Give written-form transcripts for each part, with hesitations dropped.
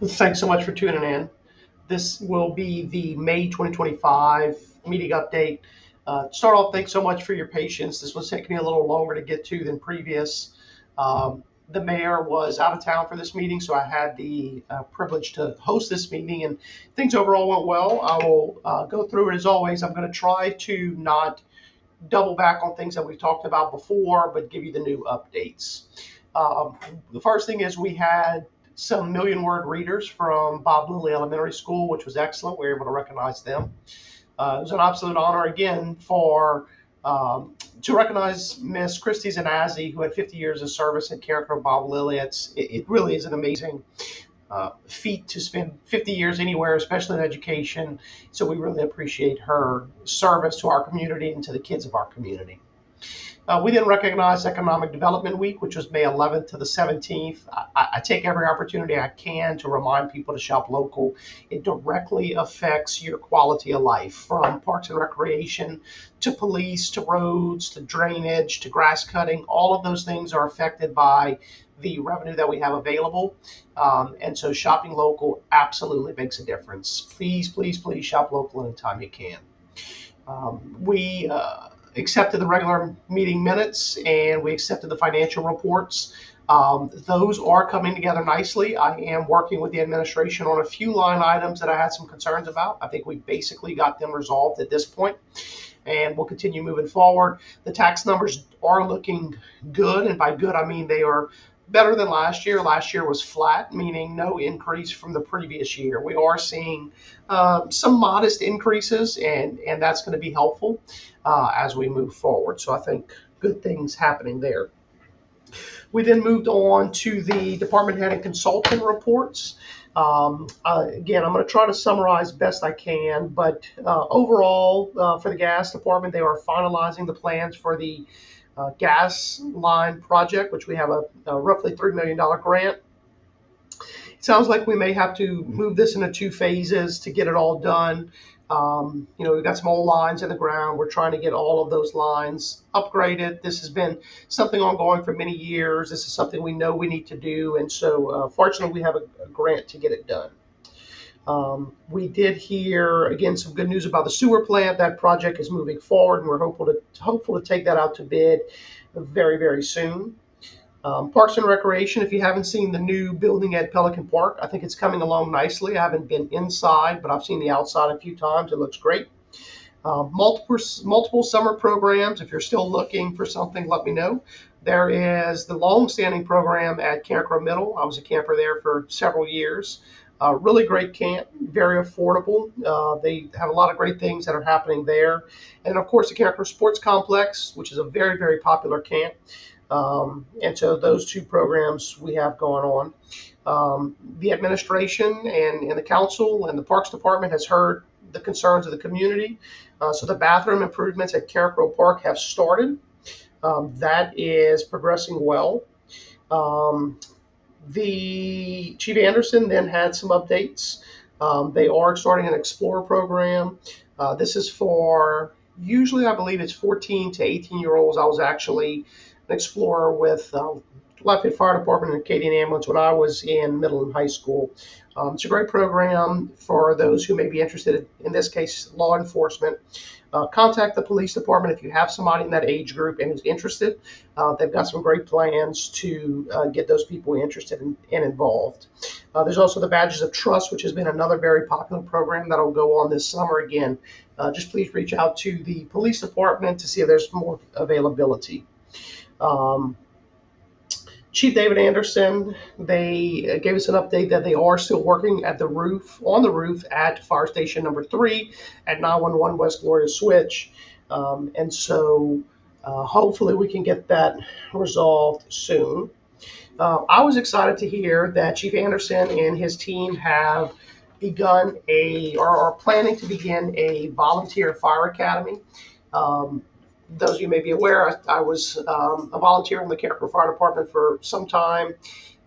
Thanks so much for tuning in. This will be the May 2025 meeting update. Start off, thanks so much for your patience. This was taking me a little longer to get to than previous. The mayor was out of town for this meeting, so I had the privilege to host this meeting, and things overall went well. I will go through it as always. I'm going to try to not double back on things that we've talked about before, but give you the new updates. The first thing is we had some million word readers from Bob Lilly Elementary School, which was excellent. We were able to recognize them. It was an absolute honor again for to recognize Miss Christy Zanazzi, who had 50 years of service at Careco Bob Lilly. It really is an amazing feat to spend 50 years anywhere, especially in education. So we really appreciate her service to our community and to the kids of our community. We then recognized Economic Development Week, which was May 11th to the 17th. I take every opportunity I can to remind people to shop local. It directly affects your quality of life, from parks and recreation to police to roads to drainage to grass cutting. All of those things are affected by the revenue that we have available. And so shopping local absolutely makes a difference. Please, please, please shop local anytime you can. We accepted the regular meeting minutes and we accepted the financial reports. Those are coming together nicely. I am working with the administration on a few line items that I had some concerns about. I think we basically got them resolved at this point, and we'll continue moving forward. The tax numbers are looking good, and by good I mean they are better than last year. Last year was flat, meaning no increase from the previous year. We are seeing some modest increases, and that's going to be helpful as we move forward. So I think good things happening there. We then moved on to the department head and consultant reports. Again, I'm going to try to summarize best I can, but overall, for the gas department, they are finalizing the plans for the gas line project, which we have a roughly $3 million grant. It sounds like we may have to move this into two phases to get it all done. We've got some old lines in the ground. We're trying to get all of those lines upgraded. This has been something ongoing for many years. This is something we know we need to do. And so, fortunately, we have a grant to get it done. We did hear, again, some good news about the sewer plant. That project is moving forward, and we're hopeful to take that out to bid very, very soon. Parks and Recreation, if you haven't seen the new building at Pelican Park, I think it's coming along nicely. I haven't been inside, but I've seen the outside a few times. It looks great. Multiple summer programs. If you're still looking for something, let me know. There is the long-standing program at Careco Middle. I was a camper there for several years. Really great camp, very affordable. They have a lot of great things that are happening there. And of course, the Careco Sports Complex, which is a very, very popular camp. And so those two programs we have going on. The administration and the council and the Parks Department has heard the concerns of the community. So the bathroom improvements at Careco Park have started. That is progressing well. The Chief Anderson then had some updates. They are starting an Explorer program. This is for usually, I believe it's 14 to 18-year-olds. I was actually an Explorer with Lafayette Fire Department and Acadian Ambulance when I was in middle and high school. It's a great program for those who may be interested, in this case, law enforcement. Contact the police department if you have somebody in that age group and who's interested. They've got some great plans to get those people interested and involved. There's also the Badges of Trust, which has been another very popular program that'll go on this summer again. Just please reach out to the police department to see if there's more availability. Chief David Anderson, they gave us an update that they are still working on the roof at Fire Station number 3 at 911 West Gloria Switch. And so hopefully we can get that resolved soon. I was excited to hear that Chief Anderson and his team have begun or are planning to begin a volunteer fire academy. Those of you may be aware, I was a volunteer in the Careco Fire Department for some time,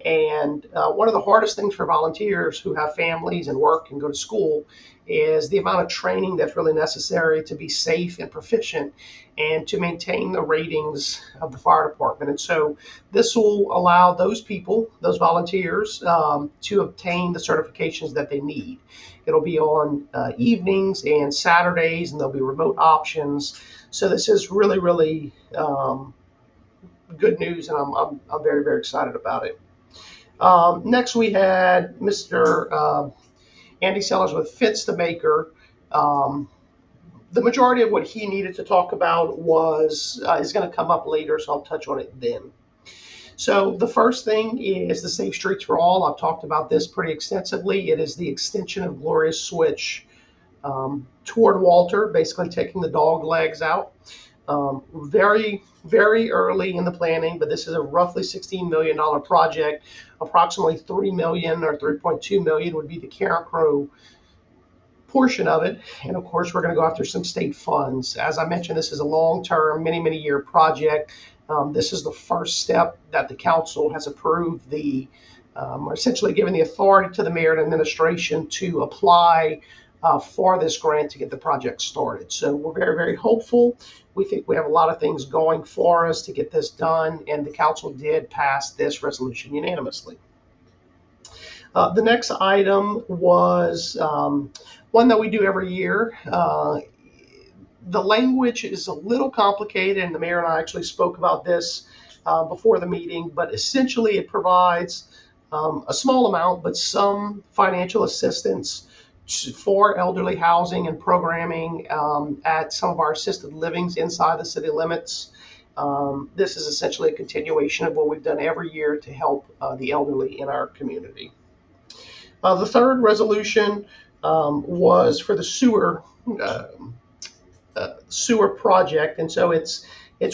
And one of the hardest things for volunteers who have families and work and go to school is the amount of training that's really necessary to be safe and proficient and to maintain the ratings of the fire department. And so this will allow those people, those volunteers, to obtain the certifications that they need. It'll be on evenings and Saturdays, and there'll be remote options. So this is really, really good news, and I'm very, very excited about it. Next, we had Mr. Andy Sellers with Fitz the Maker. The majority of what he needed to talk about is going to come up later, so I'll touch on it then. So the first thing is the Safe Streets for All. I've talked about this pretty extensively. It is the extension of Gloria's Switch toward Walter, basically taking the dog legs out. Very, very early in the planning, but this is a roughly $16 million project. Approximately $3 million or $3.2 million would be the Carencro portion of it. And of course, we're going to go after some state funds. As I mentioned, this is a long-term, many year project. This is the first step that the council has approved essentially given the authority to the mayor and administration to apply for this grant to get the project started. So we're very, very hopeful. We think we have a lot of things going for us to get this done, and the council did pass this resolution unanimously. The next item was one that we do every year. The language is a little complicated, and the mayor and I actually spoke about this before the meeting, but essentially it provides a small amount, but some financial assistance for elderly housing and programming at some of our assisted livings inside the city limits. This is essentially a continuation of what we've done every year to help the elderly in our community. The third resolution was for the sewer project, and so it's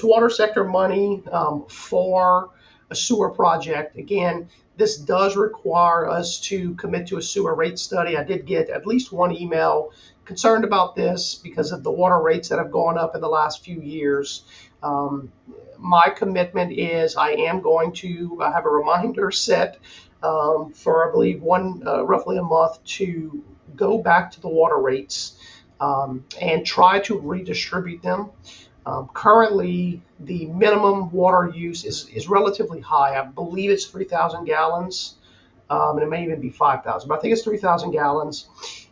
water sector money for a sewer project. Again, this does require us to commit to a sewer rate study. I did get at least one email concerned about this because of the water rates that have gone up in the last few years. My commitment is I am going to have a reminder set for, I believe, roughly a month to go back to the water rates and try to redistribute them. Currently, the minimum water use is relatively high. I believe it's 3,000 gallons, and it may even be 5,000, but I think it's 3,000 gallons.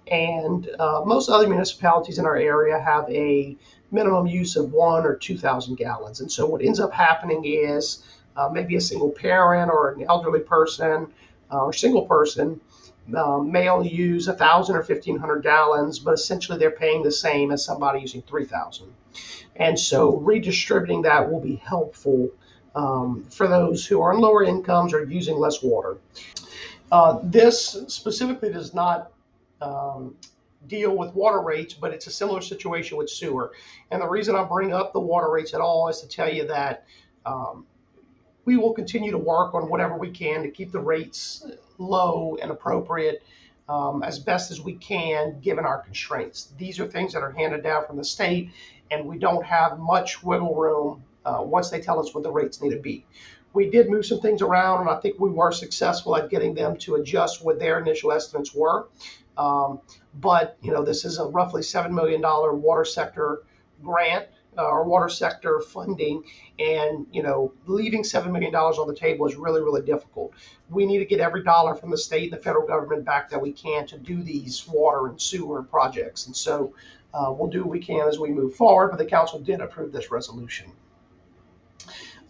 And most other municipalities in our area have a minimum use of 1,000 or 2,000 gallons. And so what ends up happening is maybe a single parent or an elderly person or single person may only use 1,000 or 1,500 gallons, but essentially they're paying the same as somebody using 3,000. And so redistributing that will be helpful for those who are on lower incomes or using less water. This specifically does not deal with water rates, but it's a similar situation with sewer. And the reason I bring up the water rates at all is to tell you that we will continue to work on whatever we can to keep the rates low and appropriate as best as we can, given our constraints. These are things that are handed down from the state, and we don't have much wiggle room once they tell us what the rates need to be. We did move some things around, and I think we were successful at getting them to adjust what their initial estimates were. But this is a roughly $7 million water sector grant or water sector funding, and leaving $7 million on the table is really, really difficult. We need to get every dollar from the state and the federal government back that we can to do these water and sewer projects, and so we'll do what we can as we move forward. But the council did approve this resolution.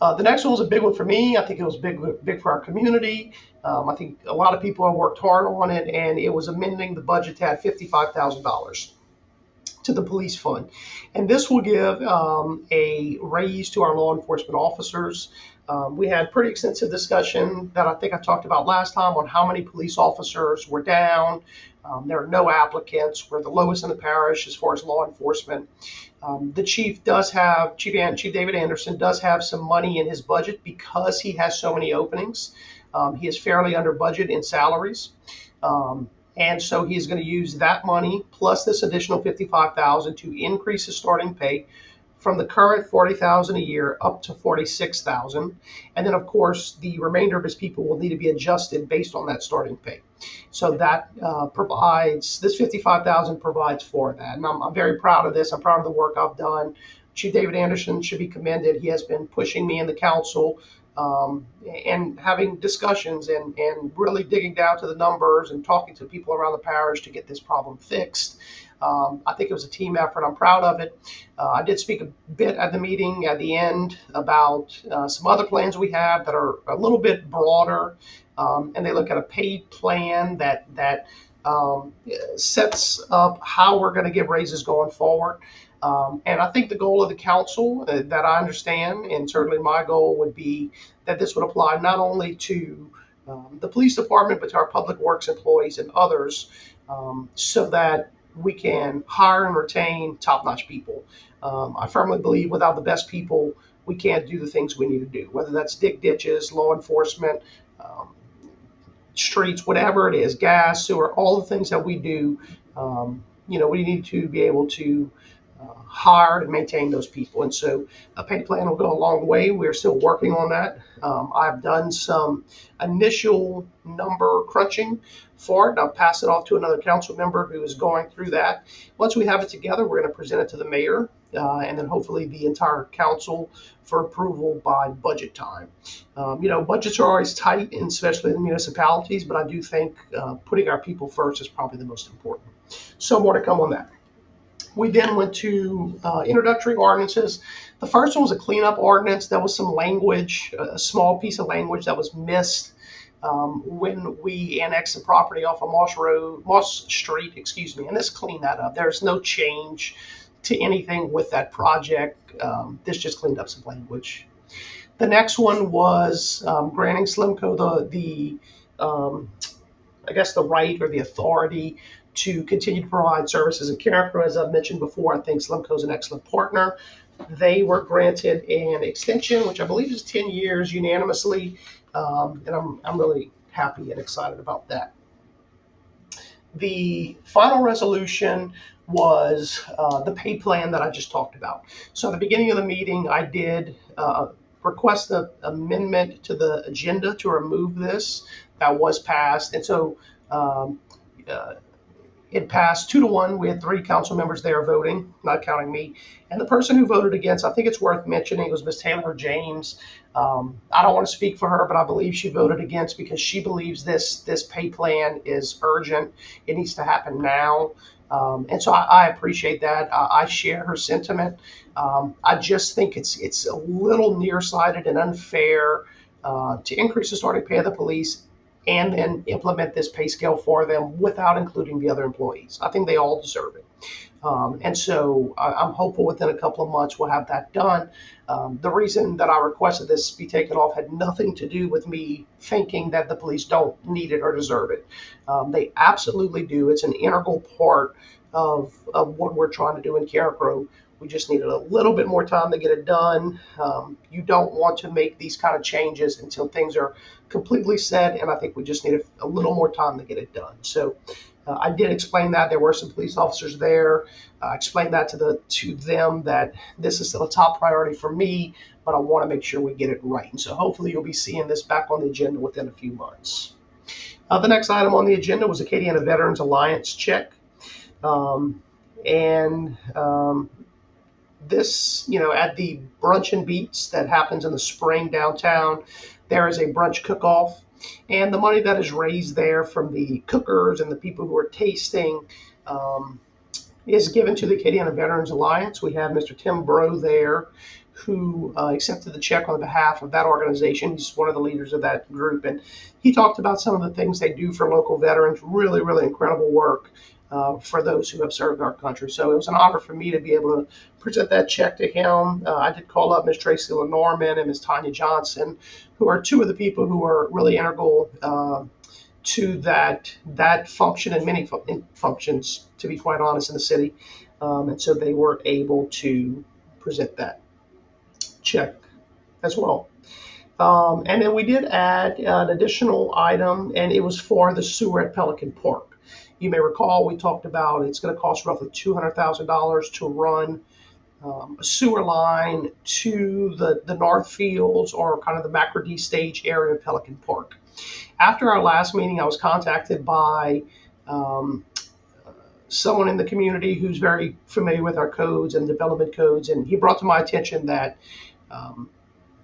The next one was a big one for me. I think it was big for our community. I think a lot of people have worked hard on it, and it was amending the budget to add $55,000 to the police fund. And this will give a raise to our law enforcement officers. We had pretty extensive discussion that I think I talked about last time on how many police officers were down. There are no applicants. We're the lowest in the parish as far as law enforcement. The chief David Anderson does have some money in his budget because he has so many openings. He is fairly under budget in salaries. And so he's going to use that money plus this additional $55,000 to increase his starting pay from the current 40,000 a year up to 46,000, and then of course the remainder of his people will need to be adjusted based on that starting pay. So that provides this 55,000 provides for that, and I'm very proud of this. I'm proud of the work I've done. Chief David Anderson should be commended. He has been pushing me in the council and having discussions and really digging down to the numbers and talking to people around the parish to get this problem fixed. I think it was a team effort. I'm proud of it. I did speak a bit at the meeting at the end about some other plans we have that are a little bit broader, and they look at a paid plan that sets up how we're going to give raises going forward. And I think the goal of the council that I understand, and certainly my goal would be that this would apply not only to the police department, but to our public works employees and others, so that we can hire and retain top-notch people. I firmly believe without the best people, we can't do the things we need to do, whether that's dig ditches, law enforcement, streets, whatever it is, gas, sewer, all the things that we do. We need to be able to hire and maintain those people. And so a pay plan will go a long way. We're still working on that. I've done some initial number crunching for it. I'll pass it off to another council member who is going through that. Once we have it together, we're going to present it to the mayor and then hopefully the entire council for approval by budget time. Budgets are always tight, and especially in the municipalities, but I do think putting our people first is probably the most important. So more to come on that. We then went to introductory ordinances. The first one was a cleanup ordinance. There was some language, a small piece of language that was missed when we annexed the property off of Moss Street, and this cleaned that up. There's no change to anything with that project. This just cleaned up some language. The next one was granting Slimco the right or the authority to continue to provide services in Carencro. As I've mentioned before, I think Slimco is an excellent partner. They were granted an extension, which I believe is 10 years unanimously, and I'm really happy and excited about that. The final resolution was the pay plan that I just talked about. So at the beginning of the meeting, I did request an amendment to the agenda to remove this. That was passed, and so it passed 2-1. We had 3 council members there voting, not counting me. And the person who voted against, I think it's worth mentioning, was Ms. Taylor James. I don't want to speak for her, but I believe she voted against because she believes this pay plan is urgent. It needs to happen now. And so I appreciate that. I share her sentiment. I just think it's a little nearsighted and unfair to increase the starting pay of the police and then implement this pay scale for them without including the other employees. I think they all deserve it. And so I'm hopeful within a couple of months we'll have that done. The reason that I requested this be taken off had nothing to do with me thinking that the police don't need it or deserve it. They absolutely do. It's an integral part of what we're trying to do in Carencro. We just needed a little bit more time to get it done. You don't want to make these kind of changes until things are completely set, and I think we just needed a little more time to get it done. So I did explain that. There were some police officers there. I explained that to them that this is still a top priority for me, but I want to make sure we get it right. And so hopefully you'll be seeing this back on the agenda within a few months. The next item on the agenda was Acadiana Veterans Alliance check. This, at the Brunch and Beats that happens in the spring downtown, there is a brunch cook-off, and the money that is raised there from the cookers and the people who are tasting is given to the Acadiana Veterans Alliance. We have Mr. Tim Bro there, who accepted the check on behalf of that organization. He's one of the leaders of that group, and he talked about some of the things they do for local veterans. Really, really incredible work for those who have served our country. So it was an honor for me to be able to present that check to him. I did call up Ms. Tracy Lenormand and Ms. Tanya Johnson, who are 2 of the people who are really integral to that function and many functions, to be quite honest, in the city. And so they were able to present that check as well. And then we did add an additional item, and it was for the sewer at Pelican Park. You may recall we talked about it's going to cost roughly $200,000 to run a sewer line to the North Fields or kind of the McRD stage area of Pelican Park. After our last meeting, I was contacted by um, someone in the community who's very familiar with our codes and development codes, and he brought to my attention that um,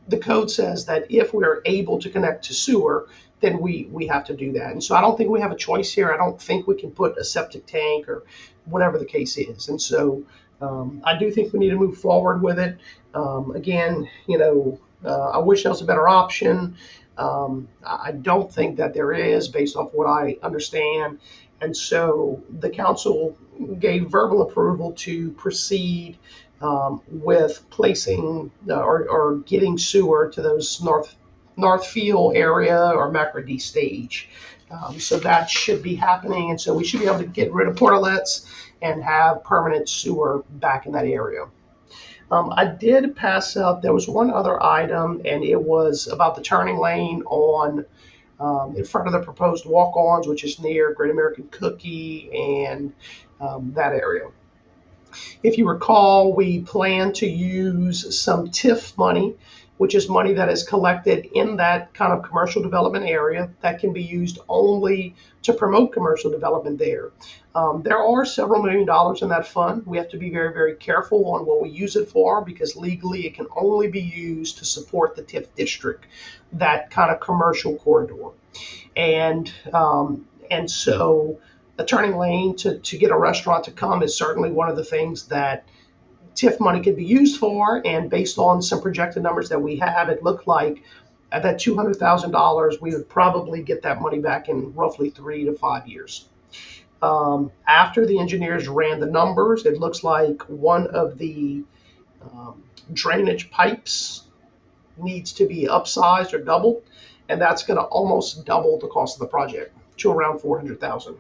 the code says that if we're able to connect to sewer, then we have to do that. And so I don't think we have a choice here. I don't think we can put a septic tank or whatever the case is. And so I do think we need to move forward with it. Again, I wish there was a better option. I don't think that there is, based off what I understand. And so the council gave verbal approval to proceed with placing or getting sewer to those Northfield area or McRD stage. So that should be happening, and so we should be able to get rid of portalets and have permanent sewer back in that area. I did pass up, there was one other item, and it was about the turning lane on in front of the proposed walk-ons, which is near Great American Cookie and that area. If you recall, we plan to use some TIF money, which is money that is collected in that kind of commercial development area that can be used only to promote commercial development there. There are several $1 million in that fund. We have to be very, very careful on what we use it for, because legally it can only be used to support the TIF district, that kind of commercial corridor. And so a turning lane to get a restaurant to come is certainly one of the things that TIF money could be used for. And based on some projected numbers that we have, it looked like at that $200,000, we would probably get that money back in roughly 3 to 5 years. After the engineers ran the numbers, it looks like one of the drainage pipes needs to be upsized or doubled, and that's going to almost double the cost of the project to around $400,000.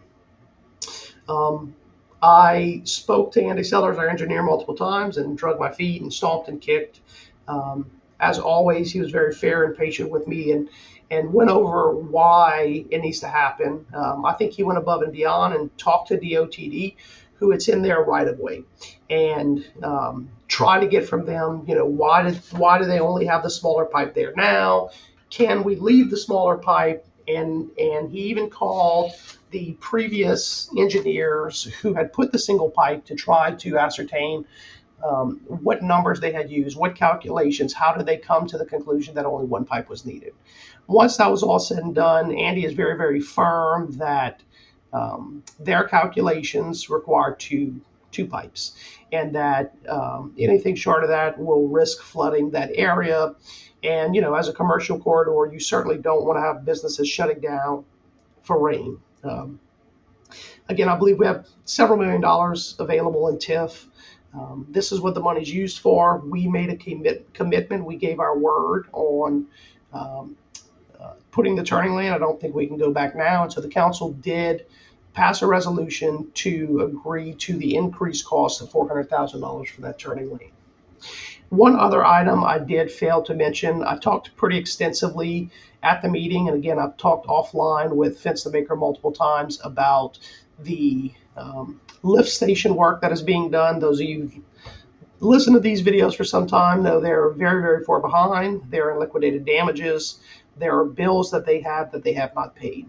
I spoke to Andy Sellers, our engineer, multiple times and drug my feet and stomped and kicked. As always, he was very fair and patient with me and went over why it needs to happen. I think he went above and beyond and talked to DOTD, who it's in their right of way, and try to get from them, why do they only have the smaller pipe there now? Can we leave the smaller pipe? And he even called the previous engineers who had put the single pipe to try to ascertain what numbers they had used, what calculations, how did they come to the conclusion that only one pipe was needed. Once that was all said and done, Andy is very, very firm that their calculations require two pipes, and that anything short of that will risk flooding that area. And, as a commercial corridor, you certainly don't want to have businesses shutting down for rain. Again, I believe we have several $1 million available in TIF. This is what the money's used for. We made a commitment. We gave our word on putting the turning lane. I don't think we can go back now. And so the council did pass a resolution to agree to the increased cost of $400,000 for that turning lane. One other item I did fail to mention, I talked pretty extensively at the meeting, and again, I've talked offline with Vince the Maker multiple times about the lift station work that is being done. Those of you who've listened to these videos for some time know they're very, very far behind. They're in liquidated damages. There are bills that they have not paid.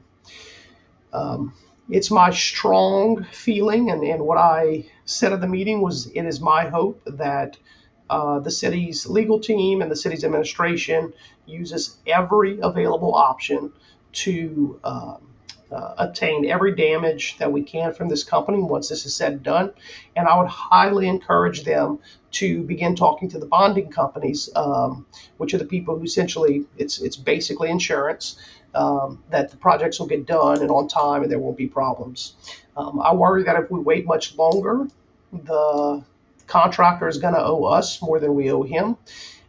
It's my strong feeling, and what I said at the meeting was, it is my hope that the city's legal team and the city's administration uses every available option to obtain every damage that we can from this company once this is said and done. And I would highly encourage them to begin talking to the bonding companies, which are the people who essentially, it's basically insurance, that the projects will get done and on time and there won't be problems. I worry that if we wait much longer, the contractor is going to owe us more than we owe him.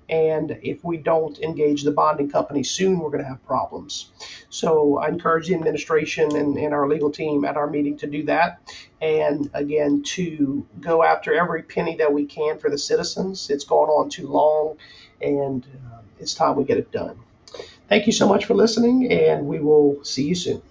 And if we don't engage the bonding company soon, we're going to have problems. So I encourage the administration and our legal team at our meeting to do that. And again, to go after every penny that we can for the citizens. It's gone on too long, and it's time we get it done. Thank you so much for listening, and we will see you soon.